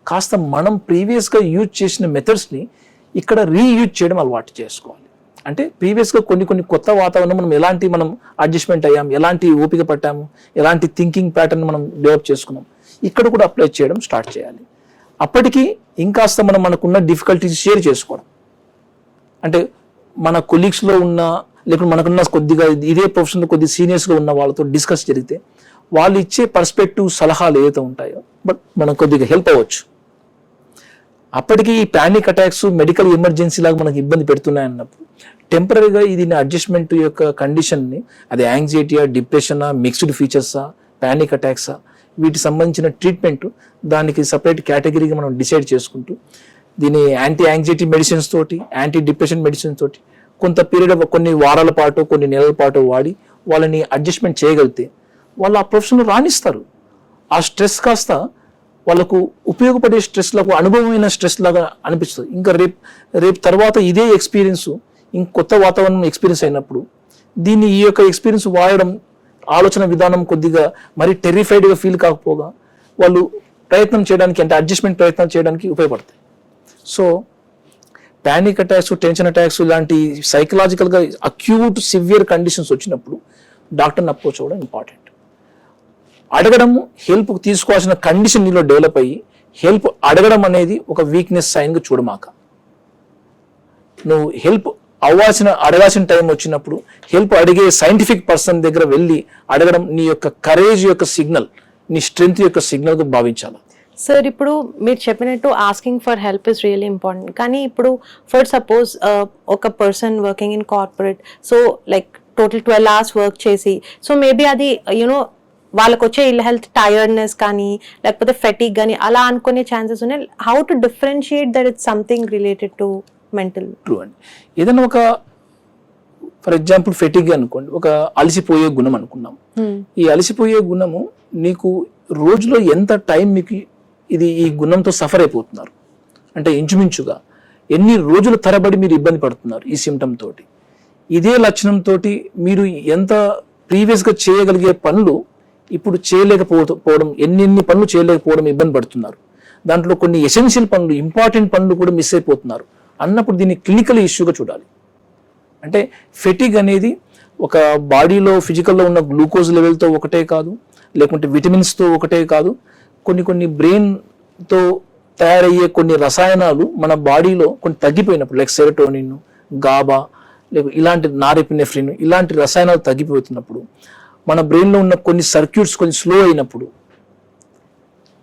కాస్త మనం ప్రీవియస్గా యూజ్ చేసిన మెథడ్స్ని ఇక్కడ రీయూజ్ చేయడం అలవాటు చేసుకోవాలి. అంటే ప్రీవియస్గా కొన్ని కొత్త వాతావరణం మనం ఎలాంటి మనం అడ్జస్ట్మెంట్ అయ్యాం, ఎలాంటి ఓపిక పట్టాము, ఎలాంటి థింకింగ్ ప్యాటర్న్ మనం డెవలప్ చేసుకున్నాం, ఇక్కడ కూడా అప్లై చేయడం స్టార్ట్ చేయాలి. అప్పటికి ఇంకాస్త మనం మనకున్న డిఫికల్టీస్ షేర్ చేసుకోవడం. అంటే మన కొలీగ్స్లో ఉన్న లేకుంటే మనకున్న కొద్దిగా ఇదే ప్రొఫెషన్లో కొద్ది సీనియర్స్గా ఉన్న వాళ్ళతో డిస్కస్ జరిగితే వాళ్ళు ఇచ్చే పర్స్పెక్టివ్ సలహాలు ఏదైతే ఉంటాయో బట్ మనం కొద్దిగా హెల్ప్ అవ్వచ్చు. అప్పటికి ఈ ప్యానిక్ అటాక్స్ మెడికల్ ఎమర్జెన్సీ లాగా మనకి ఇబ్బంది పెడుతున్నాయన్నప్పుడు టెంపరీగా ఇది అడ్జస్ట్మెంట్ యొక్క కండిషన్ని, అది యాంగ్జైటీయా, డిప్రెషనా, మిక్స్డ్ ఫీచర్సా, ప్యానిక్ అటాక్సా, వీటికి సంబంధించిన ట్రీట్మెంట్ దానికి సపరేట్ కేటగిరీగా మనం డిసైడ్ చేసుకుంటూ దీని యాంటీ యాంగ్జైటీ మెడిసిన్స్ తోటి, యాంటీ డిప్రెషన్ మెడిసిన్స్ తోటి కొంత పీరియడ్ కొన్ని వారాల పాటు కొన్ని నెలల పాటు వాడి వాళ్ళని అడ్జస్ట్మెంట్ చేయగలిగితే వాళ్ళు ఆ ప్రొఫెషన్లో రాణిస్తారు. ఆ స్ట్రెస్ కాస్త వాళ్ళకు ఉపయోగపడే స్ట్రెస్ లాగా, అనుభవమైన స్ట్రెస్ లాగా అనిపిస్తుంది. ఇంకా రేపు తర్వాత ఇదే ఎక్స్పీరియన్స్ ఇంకొత్త వాతావరణం ఎక్స్పీరియన్స్ అయినప్పుడు దీన్ని ఈ యొక్క ఎక్స్పీరియన్స్ వాడడం, ఆలోచన విధానం కొద్దిగా మరి టెర్రిఫైడ్గా ఫీల్ కాకపోగా వాళ్ళు ప్రయత్నం చేయడానికి, అంటే అడ్జస్ట్మెంట్ ప్రయత్నం చేయడానికి ఉపయోగపడతాయి. So panic attacks, tension attacks ఇలాంటి సైకలాజికల్గా అక్యూట్ సివియర్ కండిషన్స్ వచ్చినప్పుడు డాక్టర్ని అప్రోచ్ అవ్వడం ఇంపార్టెంట్. అడగడము, హెల్ప్ తీసుకోవాల్సిన కండిషన్ నీలో డెవలప్ అయ్యి హెల్ప్ అడగడం అనేది ఒక వీక్నెస్ సైన్గా చూడమాక. నువ్వు హెల్ప్ అడగాల్సిన టైం వచ్చినప్పుడు హెల్ప్ అడిగే సైంటిఫిక్ పర్సన్ దగ్గర వెళ్ళి అడగడం నీ యొక్క కరేజ్ యొక్క సిగ్నల్, నీ స్ట్రెంగ్త్ యొక్క సిగ్నల్గా భావించాలి. సార్ ఇప్పుడు మీరు చెప్పినట్టు asking for help is really important. కానీ ఇప్పుడు ఫర్ సపోజ్ ఒక person working in corporate, so like total 12 hours work చేసి, సో మేబీ అది యూనో వాళ్ళకి వచ్చే ఇల్ హెల్త్ టైర్డ్నెస్ కానీ లేకపోతే ఫెటిక్ కానీ అలా అనుకునే ఛాన్సెస్ ఉన్నాయి. How to differentiate that it's something related to mental? True అండి. ఏదైనా ఒక ఫర్ ఎగ్జాంపుల్ ఫెటిక్ అనుకోండి, ఒక అలసిపోయే గుణం అనుకున్నాం. ఈ అలసిపోయే గుణము నీకు రోజులో ఎంత టైం మీకు ఈ గుణంతో సఫర్ అయిపోతున్నారు అంటే ఇంచుమించుగా ఎన్ని రోజుల తరబడి మీరు ఇబ్బంది పడుతున్నారు ఈ సిమ్టమ్ తోటి. ఇదే లక్షణంతో మీరు ఎంత ప్రీవియస్గా చేయగలిగే పనులు ఇప్పుడు చేయలేకపోవడం, ఎన్ని పనులు చేయలేకపోవడం ఇబ్బంది పడుతున్నారు. దాంట్లో కొన్ని ఎసెన్షియల్ పనులు, ఇంపార్టెంట్ పనులు కూడా మిస్ అయిపోతున్నారు అన్నప్పుడు దీన్ని క్లినికల్ ఇష్యూగా చూడాలి. అంటే ఫెటిగ్ అనేది ఒక బాడీలో ఫిజికల్లో ఉన్న గ్లూకోజ్ లెవెల్తో ఒకటే కాదు, లేకుంటే విటమిన్స్తో ఒకటే కాదు, కొన్ని బ్రెయిన్తో తయారయ్యే కొన్ని రసాయనాలు మన బాడీలో కొన్ని తగ్గిపోయినప్పుడు, లైక్ సెరోటోనిన్, గాబా, లేక ఇలాంటి నారెపినెఫ్రిన్ ఇలాంటి రసాయనాలు తగ్గిపోతున్నప్పుడు, మన బ్రెయిన్లో ఉన్న కొన్ని సర్క్యూట్స్ కొన్ని స్లో అయినప్పుడు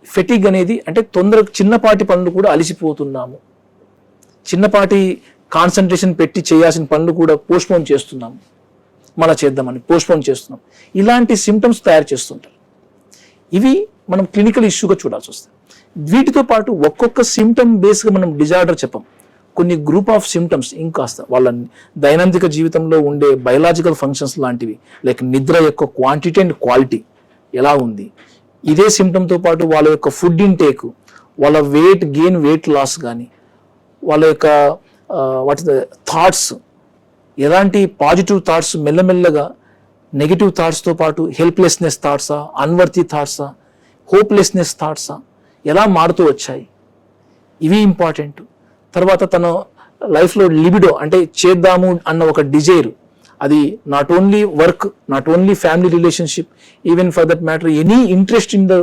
ఫెటిగ్ అనేది, అంటే తొందరగా చిన్నపాటి పనులు కూడా అలసిపోతున్నాము, చిన్నపాటి కాన్సన్ట్రేషన్ పెట్టి చేయాల్సిన పనులు కూడా పోస్ట్పోన్ చేస్తున్నాము, మళ్ళీ చేద్దామని పోస్ట్పోన్ చేస్తున్నాం, ఇలాంటి సిమ్టమ్స్ తయారు చేస్తుంటారు. ఇవి మనం క్లినికల్ ఇష్యూగా చూడాల్సి వస్తుంది. వీటితో పాటు ఒక్కొక్క సిమ్టమ్ బేస్గా మనం డిజార్డర్ చెప్పం, కొన్ని గ్రూప్ ఆఫ్ సిమ్టమ్స్ ఇంకాస్త వాళ్ళ దైనందిక జీవితంలో ఉండే బయలాజికల్ ఫంక్షన్స్ లాంటివి, లైక్ నిద్ర యొక్క క్వాంటిటీ అండ్ క్వాలిటీ ఎలా ఉంది, ఇదే సిమ్టమ్తో పాటు వాళ్ళ యొక్క ఫుడ్ ఇంటేక్, వాళ్ళ వెయిట్ గెయిన్, వెయిట్ లాస్ కానీ, వాళ్ళ యొక్క థాట్స్, ఎలాంటి పాజిటివ్ థాట్స్ మెల్లమెల్లగా నెగిటివ్ థాట్స్తో పాటు హెల్ప్లెస్నెస్ థాట్సా, అన్వర్తి థాట్సా, హోప్లెస్నెస్ థాట్సా ఎలా మారుతూ వచ్చాయి, ఇవి ఇంపార్టెంట్. తర్వాత తన లైఫ్లో లిబిడో అంటే చేద్దాము అన్న ఒక డిజైర్, అది not only work, not only family relationship, even for that matter any interest in the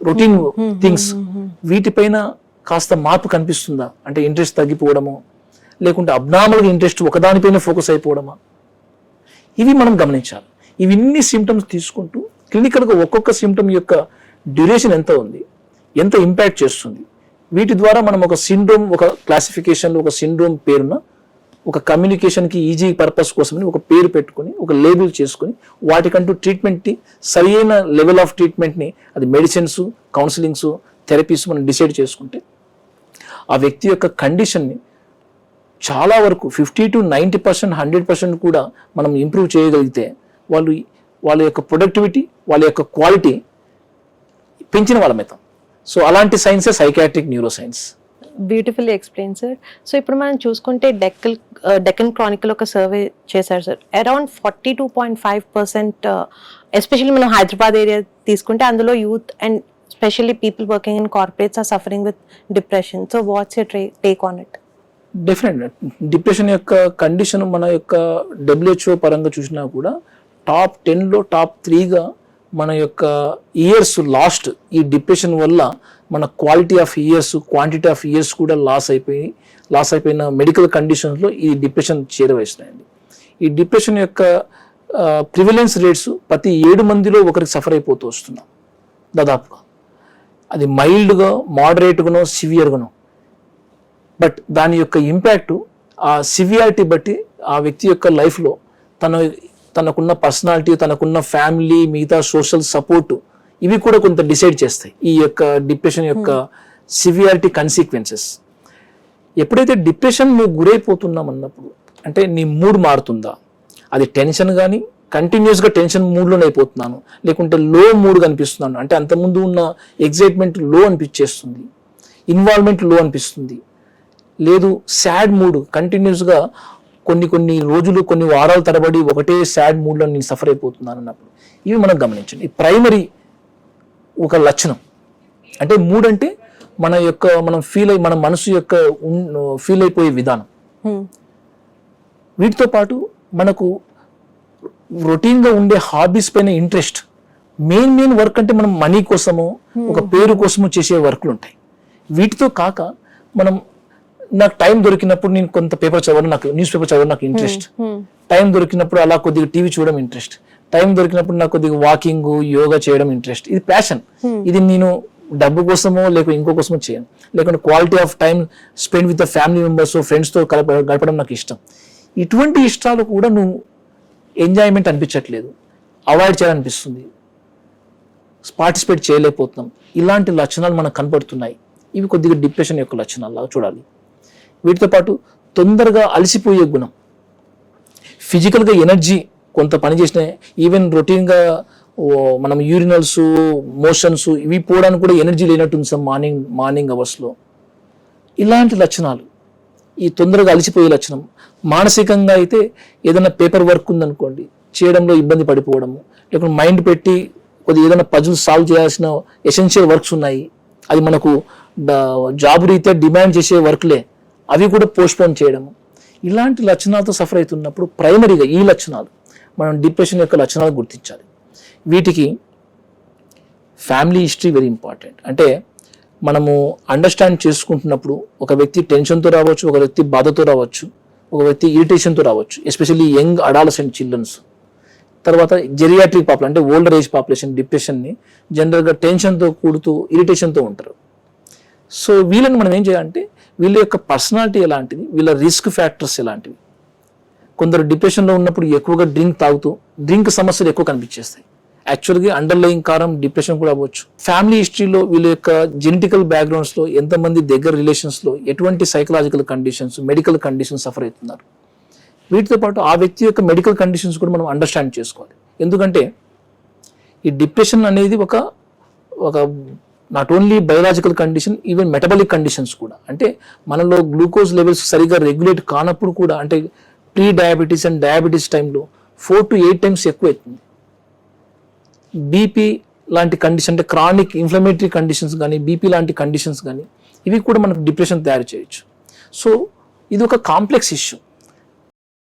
routine things, వీటిపైన కాస్త మార్పు కనిపిస్తుందా, అంటే ఇంట్రెస్ట్ తగ్గిపోవడము, లేకుంటే అబ్నార్మల్గా ఇంట్రెస్ట్ ఒకదానిపైన ఫోకస్ అయిపోవడమా, ఇవి మనం గమనించాలి. ఇవన్నీ సిమ్టమ్స్ తీసుకుంటూ క్లినికల్గా ఒక్కొక్క సిమ్టమ్ యొక్క డ్యూరేషన్ ఎంత ఉంది, ఎంత ఇంపాక్ట్ చేస్తుంది, వీటి ద్వారా మనం ఒక సిండ్రోమ్, ఒక క్లాసిఫికేషన్లో ఒక సిండ్రోమ్ పేరున ఒక కమ్యూనికేషన్కి ఈజీ పర్పస్ కోసమని ఒక పేరు పెట్టుకొని ఒక లేబుల్ చేసుకొని వాటికంటూ ట్రీట్మెంట్ని సరైన లెవెల్ ఆఫ్ ట్రీట్మెంట్ని అది మెడిసిన్స్, కౌన్సిలింగ్స్, థెరపీస్ మనం డిసైడ్ చేసుకుంటే ఆ వ్యక్తి యొక్క కండిషన్ని చాలా వరకు 50 to 90%, 100% కూడా మనం ఇంప్రూవ్ చేయగలిగితే వాళ్ళ యొక్క ప్రొడక్టివిటీ, వాళ్ళ యొక్క క్వాలిటీ పెంచిన వాళ్ళమవుతాం. సో అలాంటి సైన్సే psychiatric neuro science. Beautifully explain sir. So ఇప్పుడు మనం చూసుకుంటే డెక్కన్ క్రానికల్ ఒక సర్వే చేశారు సార్. అరౌండ్ 42.5%, ఎస్పెషల్లీ మనం హైదరాబాద్ ఏరియా తీసుకుంటే అందులో youth and specially people working in corporates are suffering with depression. So what's your take on it? Definite depression యొక్క condition మన యొక్క WHO పరంగా చూసినా కూడా టాప్ 10లో టాప్ 3గా మన యొక్క ఇయర్స్ లాస్ట్ ఈ డిప్రెషన్ వల్ల మన quality of years, quantity of years కూడా లాస్ అయిపోయిన మెడికల్ కండిషన్స్లో ఈ డిప్రెషన్ చేరవేసినాయండి. ఈ డిప్రెషన్ యొక్క ప్రివిలెన్స్ రేట్స్ ప్రతి 7 మందిలో ఒకరికి సఫర్ అయిపోతూ వస్తున్నాం దాదాపుగా. అది మైల్డ్గా, మోడరేట్గానో, సివియర్గానో. బట్ దాని యొక్క ఇంపాక్ట్ ఆ సివియారిటీ బట్టి ఆ వ్యక్తి యొక్క లైఫ్లో తనకున్న పర్సనాలిటీ, తనకున్న ఫ్యామిలీ, మిగతా సోషల్ సపోర్ట్ ఇవి కూడా కొంత డిసైడ్ చేస్తాయి ఈ యొక్క డిప్రెషన్ యొక్క సివియారిటీ కన్సిక్వెన్సెస్. ఎప్పుడైతే డిప్రెషన్ నువ్వు గురైపోతున్నాం అన్నప్పుడు అంటే నీ మూడ్ మారుతుందా, అది టెన్షన్ కానీ కంటిన్యూస్గా టెన్షన్ మూడ్లోనే అయిపోతున్నాను, లేకుంటే లో మూడ్ కనిపిస్తున్నాను అంటే అంతకుముందు ఉన్న ఎగ్జైట్మెంట్ లో అనిపించేస్తుంది, ఇన్వాల్వ్మెంట్ లో అనిపిస్తుంది, లేదు సాడ్ మూడ్ కంటిన్యూస్గా కొన్ని రోజులు, కొన్ని వారాల తరబడి ఒకటే సాడ్ మూడ్లో నేను సఫర్ అయిపోతున్నాను అన్నప్పుడు ఇవి మనం గమనించండి. ఈ ప్రైమరీ ఒక లక్షణం అంటే మూడ్ అంటే మనం మన మనసు యొక్క ఫీల్ అయిపోయే విధానం. వీటితో పాటు మనకు రొటీన్గా ఉండే హాబీస్ పైన ఇంట్రెస్ట్, మెయిన్ వర్క్ అంటే మనం మనీ కోసము, ఒక పేరు కోసము చేసే వర్క్లు ఉంటాయి. వీటితో కాక నాకు టైం దొరికినప్పుడు నేను కొంత పేపర్ చదవడం, నాకు న్యూస్ పేపర్ చదవడం నాకు ఇంట్రెస్ట్, టైం దొరికినప్పుడు అలా కొద్దిగా టీవీ చూడడం ఇంట్రెస్ట్, టైం దొరికినప్పుడు నాకు కొద్దిగా వాకింగ్, యోగా చేయడం ఇంట్రెస్ట్. ఇది ప్యాషన్. ఇది నేను డబ్బు కోసమో లేక ఇంకో కోసమో చేయను, లేకుంటే quality of time spend with the family members, ఫ్రెండ్స్తో గడపడం నాకు ఇష్టం. ఇటువంటి ఇష్టాలు కూడా నువ్వు ఎంజాయ్మెంట్ అనిపించట్లేదు, అవాయిడ్ చేయాలనిపిస్తుంది, పార్టిసిపేట్ చేయలేకపోతున్నాం. ఇలాంటి లక్షణాలు మనకు కనపడుతున్నాయి. ఇవి కొద్దిగా డిప్రెషన్ యొక్క లక్షణాలు చూడాలి. వీటితో పాటు తొందరగా అలసిపోయే గుణం, ఫిజికల్గా ఎనర్జీ కొంత పని చేసిన, ఈవెన్ రొటీన్గా మనం యూరినల్స్, మోషన్స్ ఇవి పోవడానికి కూడా ఎనర్జీ లేనట్టుంది సార్ మార్నింగ్ అవర్స్లో. ఇలాంటి లక్షణాలు, ఈ తొందరగా అలసిపోయే లక్షణం. మానసికంగా అయితే ఏదైనా పేపర్ వర్క్ ఉందనుకోండి, చేయడంలో ఇబ్బంది పడిపోవడము, లేకుంటే మైండ్ పెట్టి కొద్దిగా ఏదైనా పజిల్ సాల్వ్ చేయాల్సిన ఎసెన్షియల్ వర్క్స్ ఉన్నాయి, అది మనకు జాబ్ రీత్యా డిమాండ్ చేసే వర్క్లే, అవి కూడా పోస్ట్పోన్ చేయడము. ఇలాంటి లక్షణాలతో సఫర్ అవుతున్నప్పుడు ప్రైమరీగా ఈ లక్షణాలు మనం డిప్రెషన్ యొక్క లక్షణాలు గుర్తించాలి. వీటికి ఫ్యామిలీ హిస్టరీ వెరీ ఇంపార్టెంట్. అంటే మనము అండర్స్టాండ్ చేసుకుంటున్నప్పుడు ఒక వ్యక్తి టెన్షన్తో రావచ్చు, ఒక వ్యక్తి బాధతో రావచ్చు, ఒక వ్యక్తి ఇరిటేషన్తో రావచ్చు, ఎస్పెషల్లీ యంగ్ అడాలసెంట్ చిల్డ్రన్స్. తర్వాత జెరియాట్రిక్ పాపులేషన్ అంటే ఓల్డర్ ఏజ్ పాపులేషన్ డిప్రెషన్ని జనరల్గా టెన్షన్తో కూడుతూ ఇరిటేషన్తో ఉంటారు. సో వీళ్ళని మనం ఏం చేయాలంటే వీళ్ళ యొక్క పర్సనాలిటీ ఎలాంటిది, వీళ్ళ రిస్క్ ఫ్యాక్టర్స్ ఎలాంటివి. కొందరు డిప్రెషన్లో ఉన్నప్పుడు ఎక్కువగా డ్రింక్ సమస్యలు ఎక్కువ కనిపించేస్తాయి. యాక్చువల్గా అండర్లయింగ్ కారణం డిప్రెషన్ కూడా అవ్వచ్చు. ఫ్యామిలీ హిస్టరీలో వీళ్ళ యొక్క జెనెటికల్ బ్యాక్గ్రౌండ్స్లో ఎంతమంది దగ్గర రిలేషన్స్లో ఎటువంటి psychological conditions, medical conditions suffer అవుతున్నారు. వీటితో పాటు ఆ వ్యక్తి యొక్క మెడికల్ కండిషన్స్ కూడా మనం అండర్స్టాండ్ చేసుకోవాలి. ఎందుకంటే ఈ డిప్రెషన్ అనేది ఒక not only biological condition, even metabolic conditions కూడా. అంటే మనలో గ్లూకోజ్ లెవెల్స్ సరిగా రెగ్యులేట్ కానప్పుడు కూడా, అంటే ప్రీ డయాబెటీస్ అండ్ డయాబెటీస్ టైంలో 4 to 8 times ఎక్కువ అవుతుంది. బీపీ లాంటి కండిషన్ అంటే క్రానిక్ ఇన్ఫ్లమేటరీ కండిషన్స్ కానీ, బీపీ లాంటి కండిషన్స్ కానీ ఇవి కూడా మనకు డిప్రెషన్ తయారు చేయొచ్చు. సో ఇది ఒక కాంప్లెక్స్ ఇష్యూ.